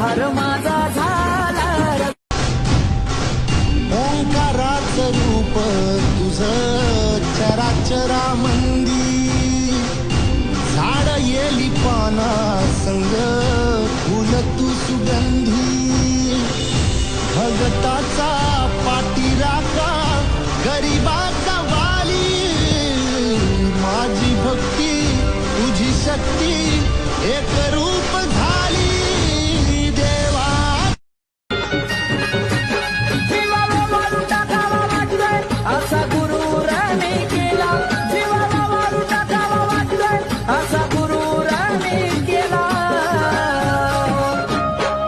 संसार माझा झाला ओंकाराचं रूप तुझं चराचरामंदी झाड येली पाना संग फुल तू सुगंधी भगताचा पाठीराखा गरिबाचा वाली माझी भक्ती तुझी शक्ती एक रूप